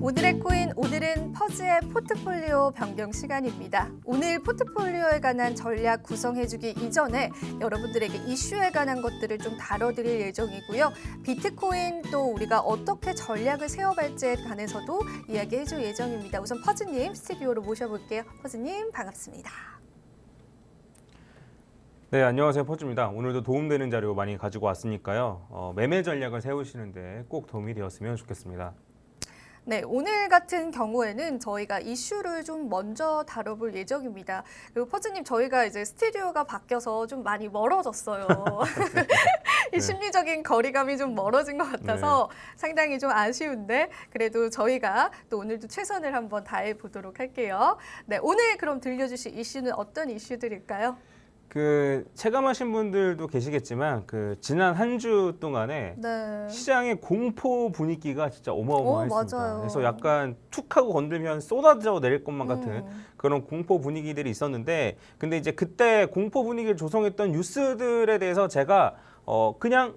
오늘의 코인, 오늘은 퍼즈의 포트폴리오 변경 시간입니다. 오늘 포트폴리오에 관한 전략 구성해주기 이전에 여러분들에게 이슈에 관한 것들을 좀 다뤄드릴 예정이고요. 비트코인 또 우리가 어떻게 전략을 세워갈지에 관해서도 이야기해줄 예정입니다. 우선 퍼즈님 스튜디오로 모셔볼게요. 퍼즈님 반갑습니다. 네, 안녕하세요. 퍼즈입니다. 오늘도 도움되는 자료 많이 가지고 왔으니까요. 매매 전략을 세우시는데 꼭 도움이 되었으면 좋겠습니다. 네, 오늘 같은 경우에는 저희가 이슈를 좀 먼저 다뤄볼 예정입니다. 그리고 퍼즈님, 저희가 이제 스튜디오가 바뀌어서 좀 많이 멀어졌어요. 이 심리적인 거리감이 좀 멀어진 것 같아서 상당히 좀 아쉬운데 그래도 저희가 또 오늘도 최선을 한번 다해 보도록 할게요. 네, 오늘 그럼 들려주실 이슈는 어떤 이슈들일까요? 체감하신 분들도 계시겠지만 지난 한 주 동안에 네. 시장의 공포 분위기가 진짜 어마어마했습니다. 맞아요. 그래서 약간 툭 하고 건들면 쏟아져 내릴 것만 같은 그런 공포 분위기들이 있었는데, 근데 이제 그때 공포 분위기를 조성했던 뉴스들에 대해서 제가 그냥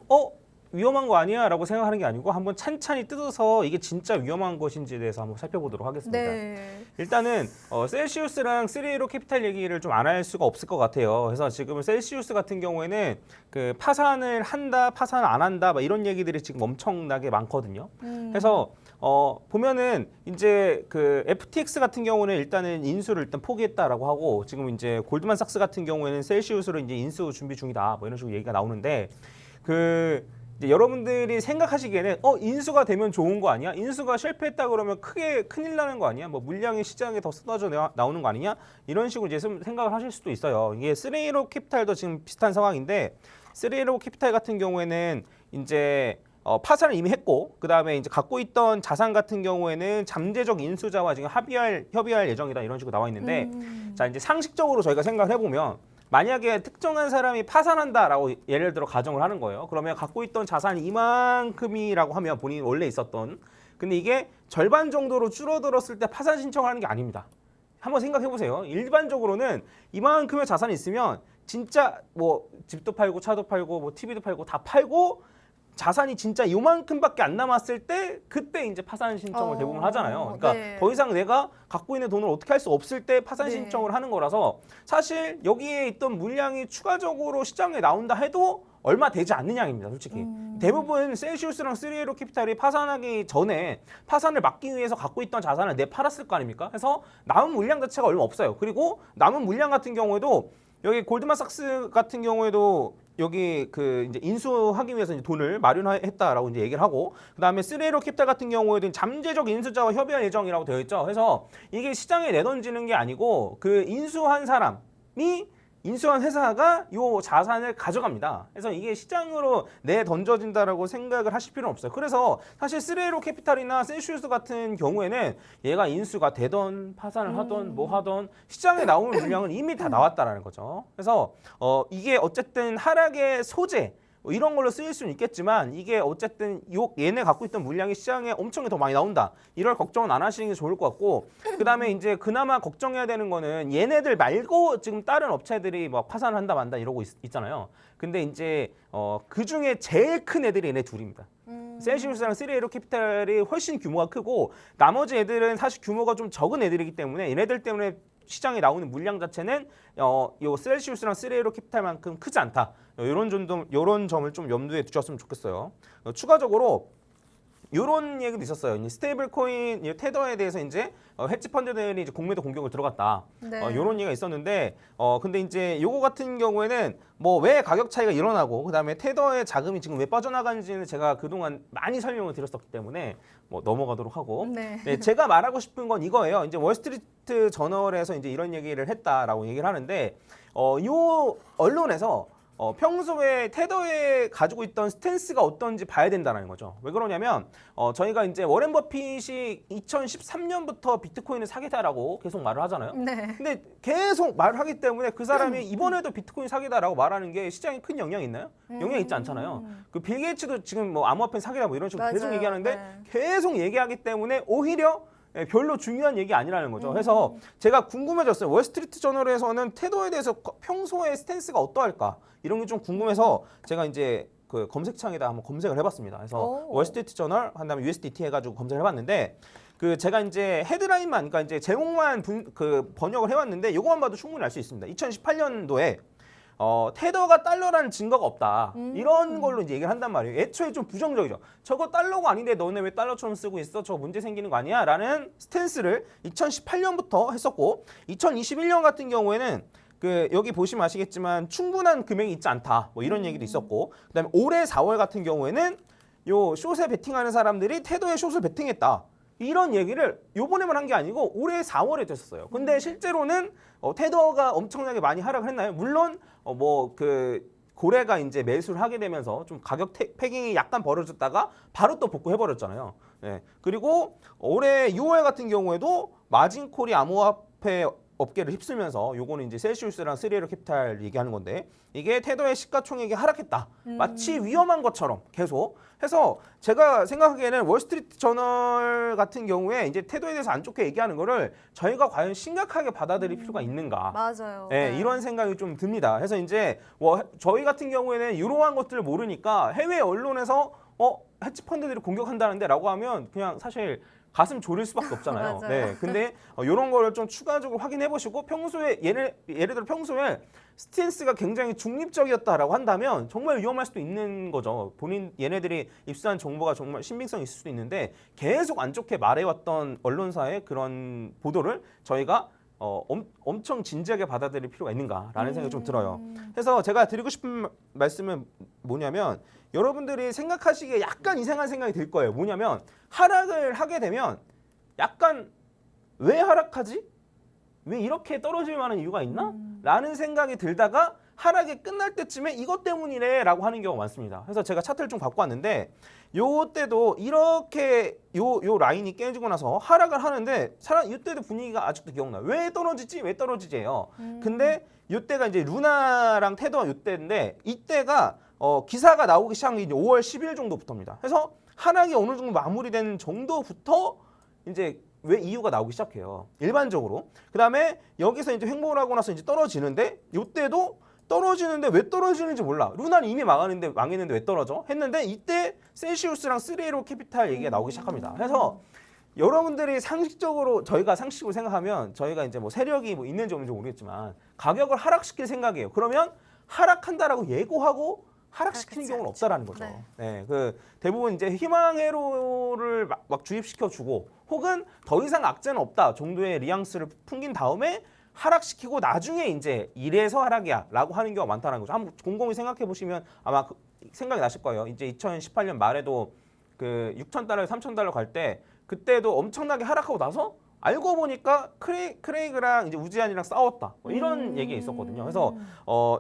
위험한 거 아니야? 라고 생각하는 게 아니고 한번 찬찬히 뜯어서 이게 진짜 위험한 것인지에 대해서 한번 살펴보도록 하겠습니다. 네. 일단은 셀시우스랑 3A 캐피탈 얘기를 좀 안 할 수가 없을 것 같아요. 그래서 지금 셀시우스 같은 경우에는 파산을 한다, 파산 안 한다, 막 이런 얘기들이 지금 엄청나게 많거든요. 그래서 보면은 이제 FTX 같은 경우는 일단은 인수를 일단 포기했다라고 하고, 지금 이제 골드만삭스 같은 경우에는 셀시우스로 이제 인수 준비 중이다, 뭐 이런 식으로 얘기가 나오는데 이제 여러분들이 생각하시기에는 인수가 되면 좋은 거 아니야? 인수가 실패했다 그러면 크게 큰일 나는 거 아니야? 뭐 물량이 시장에 더 쏟아져 나오는 거 아니냐? 이런 식으로 이제 생각을 하실 수도 있어요. 이게 3A 캐피탈도 지금 비슷한 상황인데, 3A 캐피탈 같은 경우에는 이제 파산을 이미 했고, 그 다음에 이제 갖고 있던 자산 같은 경우에는 잠재적 인수자와 지금 협의할 예정이다, 이런 식으로 나와 있는데, 자, 이제 상식적으로 저희가 생각을 해보면, 만약에 특정한 사람이 파산한다라고 예를 들어 가정을 하는 거예요. 그러면 갖고 있던 자산이 이만큼이라고 하면 본인이 원래 있었던, 근데 이게 절반 정도로 줄어들었을 때 파산 신청을 하는 게 아닙니다. 한번 생각해 보세요. 일반적으로는 이만큼의 자산이 있으면 진짜 뭐 집도 팔고 차도 팔고 뭐 TV도 팔고 다 팔고 자산이 진짜 요만큼밖에 안 남았을 때 그때 이제 파산 신청을 대부분 하잖아요. 그러니까 네. 더 이상 내가 갖고 있는 돈을 어떻게 할 수 없을 때 파산 네. 신청을 하는 거라서, 사실 여기에 있던 물량이 추가적으로 시장에 나온다 해도 얼마 되지 않는 양입니다, 솔직히. 대부분 셀시우스랑 3A 캐피탈이 파산하기 전에 파산을 막기 위해서 갖고 있던 자산을 팔았을 거 아닙니까? 그래서 남은 물량 자체가 얼마 없어요. 그리고 남은 물량 같은 경우에도 여기 골드만삭스 같은 경우에도 여기 이제 인수하기 위해서 이제 돈을 마련했다라고 이제 얘기를 하고, 그다음에 3A 캐피탈 같은 경우에도 잠재적 인수자와 협의할 예정이라고 되어 있죠. 그래서 이게 시장에 내던지는 게 아니고 인수한 사람이, 인수한 회사가 이 자산을 가져갑니다. 그래서 이게 시장으로 내던져진다라고 생각을 하실 필요는 없어요. 그래서 사실 3A 캐피탈이나 셀시우스 같은 경우에는 얘가 인수가 되던 파산을 하던 뭐 하던 시장에 나오는 물량은 이미 다 나왔다라는 거죠. 그래서 이게 어쨌든 하락의 소재, 이런 걸로 쓰일 수는 있겠지만, 이게 어쨌든 얘네 갖고 있던 물량이 시장에 엄청 더 많이 나온다, 이럴 걱정은 안 하시는 게 좋을 것 같고, 그 다음에 이제 그나마 걱정해야 되는 거는 얘네들 말고 지금 다른 업체들이 뭐 파산을 한다 만다 이러고 있잖아요. 근데 이제 그 중에 제일 큰 애들이 얘네 둘입니다. 셀시우스랑 3A 캐피탈이 훨씬 규모가 크고, 나머지 애들은 사실 규모가 좀 적은 애들이기 때문에 얘네들 때문에 시장에 나오는 물량 자체는 요 셀시우스랑 3A 캐피탈만큼 크지 않다. 이런 점을 좀 염두에 두셨으면 좋겠어요. 추가적으로 이런 얘기도 있었어요. 스테이블 코인 테더에 대해서 이제 헤지 펀드들이 이제 공매도 공격을 들어갔다. 네. 이런 얘기가 있었는데, 근데 이제 요거 같은 경우에는 뭐 왜 가격 차이가 일어나고, 그다음에 테더의 자금이 지금 왜 빠져나가는지는 제가 그동안 많이 설명을 드렸었기 때문에 뭐 넘어가도록 하고, 네. 제가 말하고 싶은 건 이거예요. 이제 월스트리트 저널에서 이제 이런 얘기를 했다라고 얘기를 하는데, 요 언론에서 평소에 테더에 가지고 있던 스탠스가 어떤지 봐야 된다는 거죠. 왜 그러냐면 저희가 이제 워렌 버핏이 2013년부터 비트코인을 사기다라고 계속 말을 하잖아요. 네. 근데 계속 말을 하기 때문에 그 사람이 이번에도 비트코인 사기다라고 말하는 게 시장에 큰 영향이 있나요? 영향이 있지 않잖아요. 빌 게이츠도 지금 뭐 암호화폐 사기다 뭐 이런 식으로 계속 맞아요. 얘기하는데, 네. 계속 얘기하기 때문에 오히려 별로 중요한 얘기 아니라는 거죠. 그래서 제가 궁금해졌어요. 월스트리트 저널에서는 테더에 대해서 평소에 스탠스가 어떠할까, 이런 게 좀 궁금해서 제가 이제 그 검색창에다 한번 검색을 해봤습니다. 그래서 오. 월스트리트 저널 한 다음에 USDT 해가지고 검색을 해봤는데 그 제가 이제 헤드라인만 그러니까 이제 제목만 그 번역을 해왔는데 이거만 봐도 충분히 알 수 있습니다. 2018년도에 테더가 달러라는 증거가 없다. 이런 걸로 이제 얘기를 한단 말이에요. 애초에 좀 부정적이죠. 저거 달러가 아닌데 너네 왜 달러처럼 쓰고 있어? 저거 문제 생기는 거 아니야? 라는 스탠스를 2018년부터 했었고 2021년 같은 경우에는 그 여기 보시면 아시겠지만 충분한 금액이 있지 않다. 뭐 이런 얘기도 있었고 그다음에 올해 4월 같은 경우에는 요 숏에 베팅하는 사람들이 테더에 숏을 베팅했다. 이런 얘기를 요번에만 한 게 아니고 올해 4월에 됐었어요. 근데 실제로는 테더가 엄청나게 많이 하락을 했나요? 물론 뭐 그 고래가 이제 매수를 하게 되면서 좀 가격 패깅이 약간 벌어졌다가 바로 또 복구해버렸잖아요. 네. 그리고 올해 6월 같은 경우에도 마진콜이 암호화폐 업계를 휩쓸면서 요거는 이제 셀시우스랑 스리에로 캐피탈 얘기하는 건데 이게 테더의 시가총액이 하락했다. 마치 위험한 것처럼 계속 해서 제가 생각하기에는 월스트리트 저널 같은 경우에 이제 테더에 대해서 안 좋게 얘기하는 거를 저희가 과연 심각하게 받아들일 필요가 있는가. 맞아요. 네, 이런 생각이 좀 듭니다. 그래서 이제 뭐 저희 같은 경우에는 이러한 것들을 모르니까 해외 언론에서 헤지펀드들이 공격한다는데 라고 하면 그냥 사실 가슴 졸일 수밖에 없잖아요. 맞아요. 네, 근데 이런 거를 좀 추가적으로 확인해 보시고 평소에 예를 들어 평소에 스탠스가 굉장히 중립적이었다라고 한다면 정말 위험할 수도 있는 거죠. 얘네들이 입수한 정보가 정말 신빙성이 있을 수도 있는데 계속 안 좋게 말해왔던 언론사의 그런 보도를 저희가 엄청 진지하게 받아들일 필요가 있는가라는 생각이 좀 들어요. 그래서 제가 드리고 싶은 말씀은 뭐냐면 여러분들이 생각하시기에 약간 이상한 생각이 들 거예요. 뭐냐면 하락을 하게 되면 약간 왜 하락하지? 왜 이렇게 떨어질 만한 이유가 있나? 라는 생각이 들다가 하락이 끝날 때쯤에 이것 때문이래 라고 하는 경우가 많습니다. 그래서 제가 차트를 좀 갖고 왔는데 요때도 이렇게 요 라인이 깨지고 나서 하락을 하는데 이때도 분위기가 아직도 기억나요. 왜 떨어지지? 왜 떨어지지예요. 근데 요때가 이제 루나랑 테더 요때인데 이때가 기사가 나오기 시작한 게 이제 5월 10일 정도부터입니다. 그래서 하락이 어느 정도 마무리되는 정도부터 이제 왜 이유가 나오기 시작해요. 일반적으로. 그다음에 여기서 이제 횡보를 하고 나서 이제 떨어지는데 이때도 떨어지는데 왜 떨어지는지 몰라. 루나는 이미 망했는데 왜 떨어져? 했는데 이때 셀시우스랑 스리에로 캐피탈 얘기가 나오기 시작합니다. 그래서 여러분들이 상식적으로 저희가 상식으로 생각하면 저희가 이제 뭐 세력이 뭐 있는지 없는지 모르겠지만 가격을 하락시킬 생각이에요. 그러면 하락한다라고 예고하고 하락시키는 경우는 없다라는 거죠. 네. 네, 그 대부분 이제 희망회로를 막 주입시켜 주고 혹은 더 이상 악재는 없다 정도의 뉘앙스를 풍긴 다음에 하락시키고 나중에 이제 이래서 하락이야라고 하는 경우가 많다는 거죠. 한번 곰곰이 생각해 보시면 아마 생각이 나실 거예요. 이제 2018년 말에도 그 6,000달러, 3,000달러 갈 때 그때도 엄청나게 하락하고 나서 알고 보니까 크레이그랑 이제 우지안이랑 싸웠다. 뭐 이런 얘기가 있었거든요. 그래서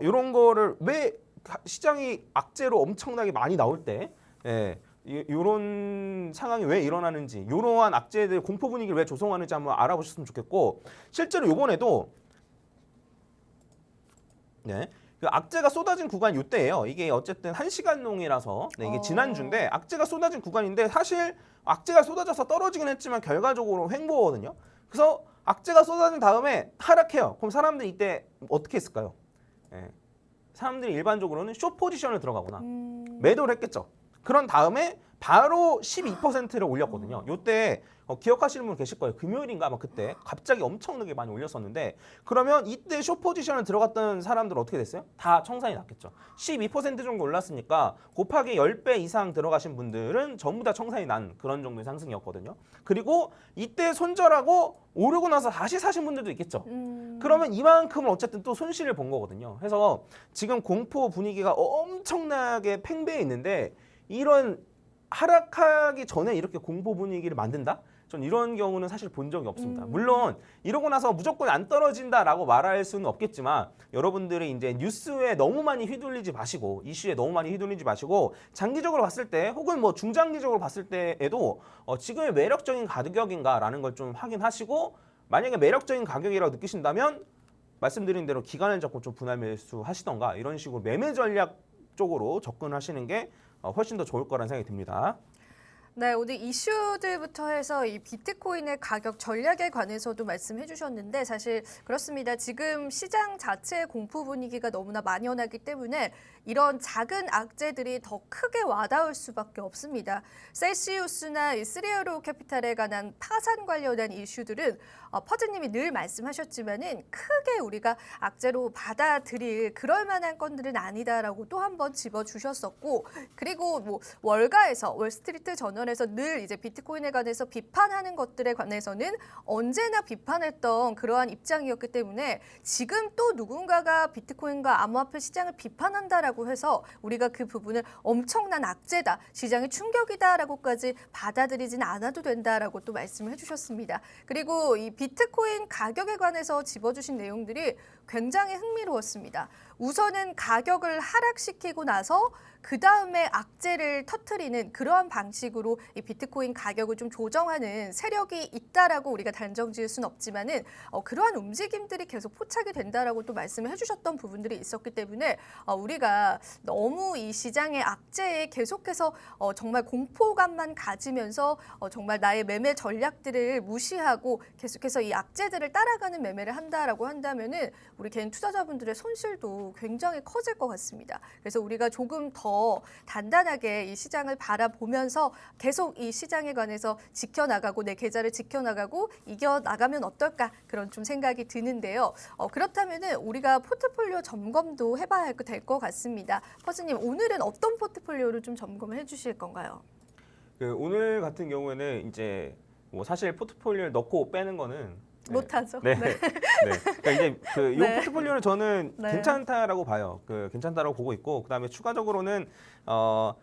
이런 거를 왜 시장이 악재로 엄청나게 많이 나올 때 이런 상황이 왜 일어나는지 이러한 악재들 공포 분위기를 왜 조성하는지 한번 알아보셨으면 좋겠고 실제로 이번에도 그 악재가 쏟아진 구간이 이때예요. 이게 어쨌든 1시간농이라서 이게 지난주인데 악재가 쏟아진 구간인데 사실 악재가 쏟아져서 떨어지긴 했지만 결과적으로 횡보거든요. 그래서 악재가 쏟아진 다음에 하락해요. 그럼 사람들이 이때 어떻게 했을까요? 사람들이 일반적으로는 숏 포지션을 들어가거나 매도를 했겠죠. 그런 다음에 바로 12%를 올렸거든요. 요때 기억하시는 분 계실 거예요. 금요일인가 아마 그때 갑자기 엄청나게 많이 올렸었는데 그러면 이때 숏 포지션을 들어갔던 사람들은 어떻게 됐어요? 다 청산이 났겠죠. 12% 정도 올랐으니까 곱하기 10배 이상 들어가신 분들은 전부 다 청산이 난 그런 정도의 상승이었거든요. 그리고 이때 손절하고 오르고 나서 다시 사신 분들도 있겠죠. 그러면 이만큼은 어쨌든 또 손실을 본 거거든요. 그래서 지금 공포 분위기가 엄청나게 팽배해 있는데 이런 하락하기 전에 이렇게 공포 분위기를 만든다? 전 이런 경우는 사실 본 적이 없습니다. 물론 이러고 나서 무조건 안 떨어진다라고 말할 수는 없겠지만 여러분들이 이제 뉴스에 너무 많이 휘둘리지 마시고 이슈에 너무 많이 휘둘리지 마시고 장기적으로 봤을 때 혹은 뭐 중장기적으로 봤을 때에도 지금의 매력적인 가격인가라는 걸 좀 확인하시고 만약에 매력적인 가격이라고 느끼신다면 말씀드린 대로 기간을 잡고 좀 분할 매수 하시던가 이런 식으로 매매 전략 쪽으로 접근하시는 게 훨씬 더 좋을 거라는 생각이 듭니다. 네, 오늘 이슈들부터 해서 이 비트코인의 가격 전략에 관해서도 말씀해 주셨는데 사실 그렇습니다. 지금 시장 자체의 공포 분위기가 너무나 만연하기 때문에 이런 작은 악재들이 더 크게 와닿을 수밖에 없습니다. 셀시우스나 이 스리에로 캐피탈에 관한 파산 관련한 이슈들은 퍼즈님이 늘 말씀하셨지만은 크게 우리가 악재로 받아들일 그럴 만한 건들은 아니다라고 또 한 번 집어주셨었고, 그리고 뭐 월가에서 월스트리트 저널에서 늘 이제 비트코인에 관해서 비판하는 것들에 관해서는 언제나 비판했던 그러한 입장이었기 때문에 지금 또 누군가가 비트코인과 암호화폐 시장을 비판한다라고 해서 우리가 그 부분을 엄청난 악재다, 시장의 충격이다라고까지 받아들이진 않아도 된다라고 또 말씀을 해주셨습니다. 그리고 이 비트코인 가격에 관해서 집어주신 내용들이 굉장히 흥미로웠습니다. 우선은 가격을 하락시키고 나서 그 다음에 악재를 터트리는 그러한 방식으로 이 비트코인 가격을 좀 조정하는 세력이 있다라고 우리가 단정지을 수는 없지만은 그러한 움직임들이 계속 포착이 된다라고 또 말씀을 해주셨던 부분들이 있었기 때문에 우리가 너무 이 시장의 악재에 계속해서 정말 공포감만 가지면서 정말 나의 매매 전략들을 무시하고 계속해서 이 악재들을 따라가는 매매를 한다라고 한다면은 우리 개인 투자자분들의 손실도 굉장히 커질 것 같습니다. 그래서 우리가 조금 더 단단하게 이 시장을 바라보면서 계속 이 시장에 관해서 지켜나가고 내 계좌를 지켜나가고 이겨나가면 어떨까 그런 좀 생각이 드는데요. 그렇다면은 우리가 포트폴리오 점검도 해봐야 될 것 같습니다. 퍼즈님, 오늘은 어떤 포트폴리오를 좀 점검을 해주실 건가요? 오늘 같은 경우에는 이제 뭐 사실 포트폴리오를 넣고 빼는 거는 못하죠. 네. 네. 네. 그러니까 이제 이 네. 포트폴리오는 저는 네. 괜찮다라고 봐요. 괜찮다라고 보고 있고, 그다음에 추가적으로는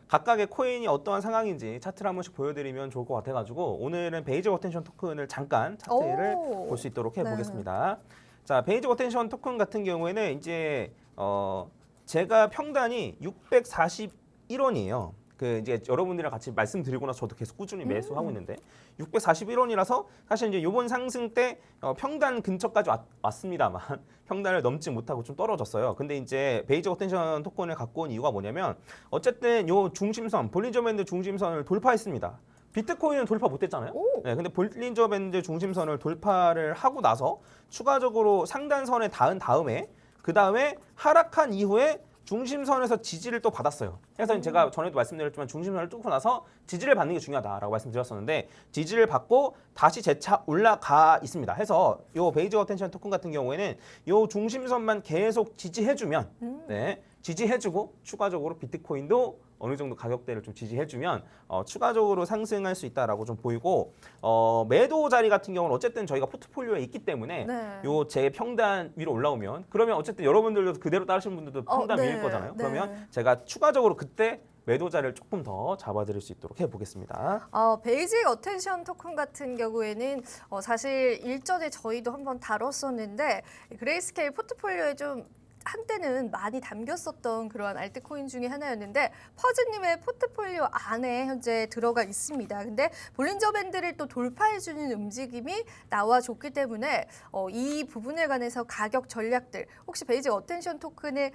각각의 코인이 어떠한 상황인지 차트를 한 번씩 보여드리면 좋을 것 같아가지고 오늘은 베이직 어텐션 토큰을 잠깐 차트를 볼 수 있도록 해보겠습니다. 자, 베이직 어텐션 토큰 같은 경우에는 이제 제가 평단이 641원이에요. 이제 여러분들이랑 같이 말씀드리고 나서 저도 계속 꾸준히 매수하고 있는데 641원이라서 사실 이제 이번 상승 때 평단 근처까지 왔습니다만 평단을 넘지 못하고 좀 떨어졌어요. 근데 이제 베이직 어텐션 토큰을 갖고 온 이유가 뭐냐면 어쨌든 요 중심선, 볼린저 밴드 중심선을 돌파했습니다. 비트코인은 돌파 못했잖아요. 네, 근데 볼린저 밴드 중심선을 돌파를 하고 나서 추가적으로 상단선에 닿은 다음에 그 다음에 하락한 이후에 중심선에서 지지를 또 받았어요. 그래서 제가 전에도 말씀드렸지만 중심선을 뚫고 나서 지지를 받는 게 중요하다라고 말씀드렸었는데 지지를 받고 다시 재차 올라가 있습니다. 해서 요 베이직 어텐션 토큰 같은 경우에는 요 중심선만 계속 지지해주면 네, 지지해주고 추가적으로 비트코인도 어느 정도 가격대를 좀 지지해주면 추가적으로 상승할 수 있다라고 좀 보이고 매도 자리 같은 경우는 어쨌든 저희가 포트폴리오에 있기 때문에 네. 요 제 평단 위로 올라오면 그러면 어쨌든 여러분들도 그대로 따르시는 분들도 평단 네. 위일 거잖아요. 네. 그러면 제가 추가적으로 그때 매도 자리를 조금 더 잡아드릴 수 있도록 해보겠습니다. 베이직 어텐션 토큰 같은 경우에는 사실 일전에 저희도 한번 다뤘었는데 그레이스케일 포트폴리오에 좀 한때는 많이 담겼었던 그러한 알트코인 중에 하나였는데 퍼즈님의 포트폴리오 안에 현재 들어가 있습니다. 근데 볼린저 밴드를 또 돌파해주는 움직임이 나와줬기 때문에 이 부분에 관해서 가격 전략들 혹시 베이직 어텐션 토큰을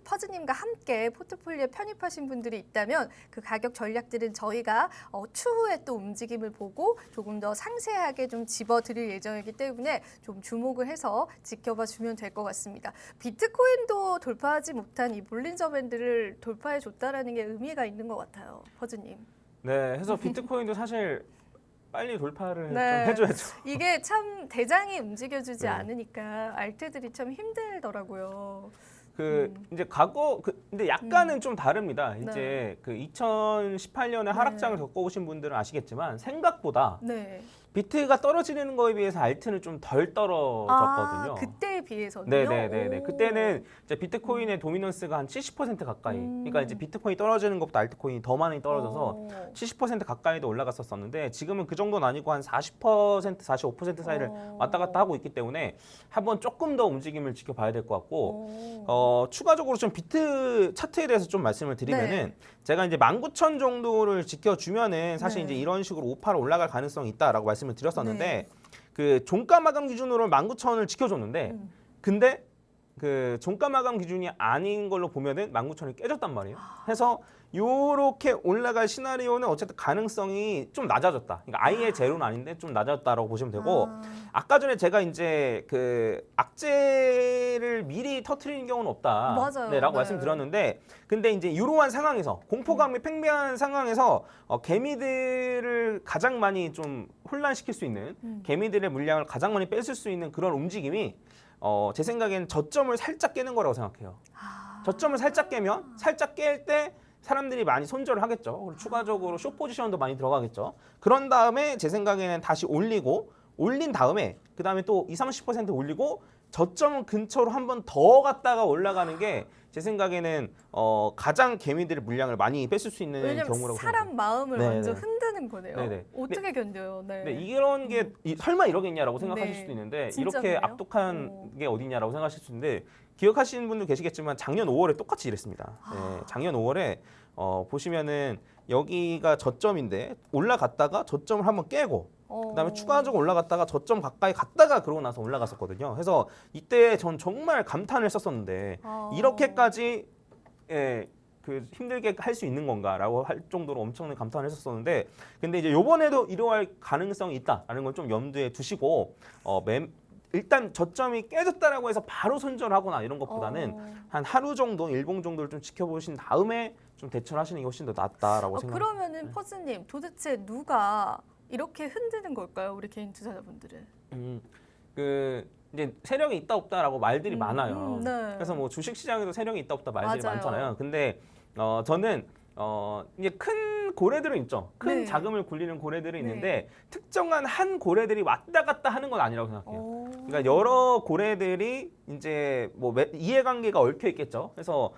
퍼즈님과 함께 포트폴리오에 편입하신 분들이 있다면 그 가격 전략들은 저희가 추후에 또 움직임을 보고 조금 더 상세하게 좀 집어드릴 예정이기 때문에 좀 주목을 해서 지켜봐 주면 될 것 같습니다. 비트코인도 돌파하지 못한 이 볼린저 밴드를 돌파해 줬다라는 게 의미가 있는 것 같아요, 퍼즈님. 네, 해서 비트코인도 사실 빨리 돌파를 네. 좀 해줘야죠. 이게 참 대장이 움직여주지 네. 않으니까 알트들이 참 힘들더라고요. 이제 근데 약간은 좀 다릅니다. 이제 2018년에 하락장을 겪어오신 분들은 아시겠지만 생각보다 네. 비트가 떨어지는 거에 비해서 알트는 좀 덜 떨어졌거든요. 그때에 비해서는요? 네네네. 오. 그때는 이제 비트코인의 도미넌스가 한 70% 가까이. 그러니까 이제 비트코인이 떨어지는 것보다 알트코인이 더 많이 떨어져서 70% 가까이도 올라갔었었는데 지금은 그 정도는 아니고 한 40%, 45% 사이를 왔다 갔다 하고 있기 때문에 한번 조금 더 움직임을 지켜봐야 될 것 같고 추가적으로 좀 비트 차트에 대해서 좀 말씀을 드리면은 제가 이제 19,000 정도를 지켜주면은 사실 이제 이런 식으로 5%로 올라갈 가능성이 있다라고 말씀을 드렸었는데 그 종가 마감 기준으로 19,000을 지켜줬는데 근데 그 종가 마감 기준이 아닌 걸로 보면은 19,000이 깨졌단 말이에요. 해서 요렇게 올라갈 시나리오는 어쨌든 가능성이 좀 낮아졌다. 그러니까 아예 제로는 아닌데 좀 낮아졌다라고 보시면 되고 아까 전에 제가 이제 그 악재를 미리 터트리는 경우는 없다. 맞아요. 네, 라고 네. 말씀드렸는데 근데 이제 이러한 상황에서 공포감이 팽배한 상황에서 개미들을 가장 많이 좀 혼란시킬 수 있는 개미들의 물량을 가장 많이 뺏을 수 있는 그런 움직임이 제 생각에는 저점을 살짝 깨는 거라고 생각해요. 저점을 살짝 깨면 살짝 깰 때 사람들이 많이 손절을 하겠죠. 그리고 추가적으로 숏 포지션도 많이 들어가겠죠. 그런 다음에 제 생각에는 다시 올린 다음에 그 다음에 또 20-30% 올리고 저점 근처로 한 번 더 갔다가 올라가는 게 제 생각에는 가장 개미들의 물량을 많이 뺏을 수 있는 왜냐면 경우라고 사람 생각해요. 마음을 네네. 완전 흔드는 거네요. 네네. 어떻게 견뎌요? 네. 네, 이런 게 설마 이러겠냐라고 생각하실 네. 수도 있는데 진짜 이렇게 그래요? 악독한 게 어디냐라고 생각하실 수 있는데 기억하시는 분들 계시겠지만 작년 5월에 똑같이 이랬습니다. 네, 작년 5월에 보시면은 여기가 저점인데 올라갔다가 저점을 한번 깨고 그다음에 추가적으로 올라갔다가 저점 가까이 갔다가 그러고 나서 올라갔었거든요. 그래서 이때 전 정말 감탄을 했었었는데 이렇게까지 그 힘들게 할 수 있는 건가라고 할 정도로 엄청난 감탄을 했었었는데 근데 이제 요번에도 이러할 가능성이 있다라는 걸 좀 염두에 두시고 일단 저점이 깨졌다라고 해서 바로 손절하거나 이런 것보다는 한 하루 정도, 일봉 정도를 좀 지켜보신 다음에 좀 대처를 하시는 게 훨씬 더 낫다라고 생각합니다. 그러면은 퍼즈님 도대체 누가 이렇게 흔드는 걸까요? 우리 개인 투자자분들은. 그 이제 세력이 있다 없다라고 말들이 많아요. 네. 그래서 뭐 주식 시장에도 세력이 있다 없다 말들이 맞아요. 많잖아요. 근데 저는 이제 큰 고래들은 있죠. 큰 네. 자금을 굴리는 고래들이 네. 있는데 특정한 한 고래들이 왔다 갔다 하는 건 아니라고 생각해요. 그러니까 오. 여러 고래들이 이제 뭐 이해관계가 얽혀 있겠죠. 그래서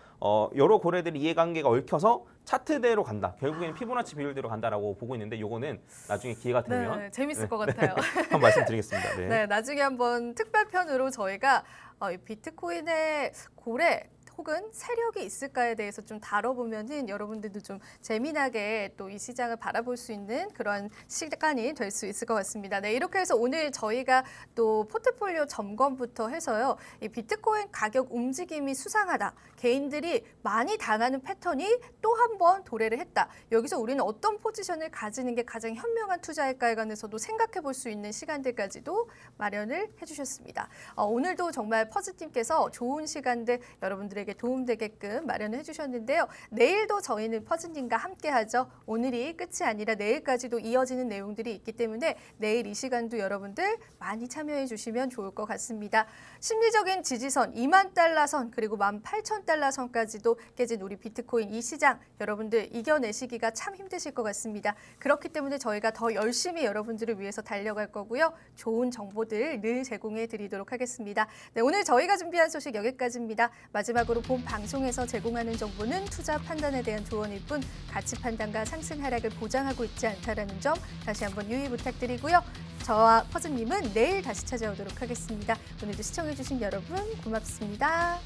여러 고래들이 이해관계가 얽혀서 차트대로 간다. 결국에는 피보나치 비율대로 간다라고 보고 있는데 요거는 나중에 기회가 되면 네, 재밌을 것 같아요. 한번 말씀드리겠습니다. 네. 네, 나중에 한번 특별편으로 저희가 이 비트코인의 고래 혹은 세력이 있을까에 대해서 좀 다뤄보면은 여러분들도 좀 재미나게 또 이 시장을 바라볼 수 있는 그런 시간이 될 수 있을 것 같습니다. 네, 이렇게 해서 오늘 저희가 또 포트폴리오 점검부터 해서요. 이 비트코인 가격 움직임이 수상하다. 개인들이 많이 당하는 패턴이 또 한 번 도래를 했다. 여기서 우리는 어떤 포지션을 가지는 게 가장 현명한 투자일까에 관해서도 생각해 볼 수 있는 시간들까지도 마련을 해주셨습니다. 오늘도 정말 퍼즈님께서 좋은 시간들 여러분들에게 도움되게끔 마련해 주셨는데요. 내일도 저희는 퍼즈님과 함께하죠. 오늘이 끝이 아니라 내일까지도 이어지는 내용들이 있기 때문에 내일 이 시간도 여러분들 많이 참여해 주시면 좋을 것 같습니다. 심리적인 지지선 2만 달러 선 그리고 18,000달러 선까지도 깨진 우리 비트코인 이 시장 여러분들 이겨내시기가 참 힘드실 것 같습니다. 그렇기 때문에 저희가 더 열심히 여러분들을 위해서 달려갈 거고요. 좋은 정보들 늘 제공해 드리도록 하겠습니다. 네, 오늘 저희가 준비한 소식 여기까지입니다. 마지막으로 본 방송에서 제공하는 정보는 투자 판단에 대한 조언일 뿐 가치 판단과 상승 하락을 보장하고 있지 않다라는 점 다시 한번 유의 부탁드리고요. 저와 퍼즈님은 내일 다시 찾아오도록 하겠습니다. 오늘도 시청해주신 여러분 고맙습니다.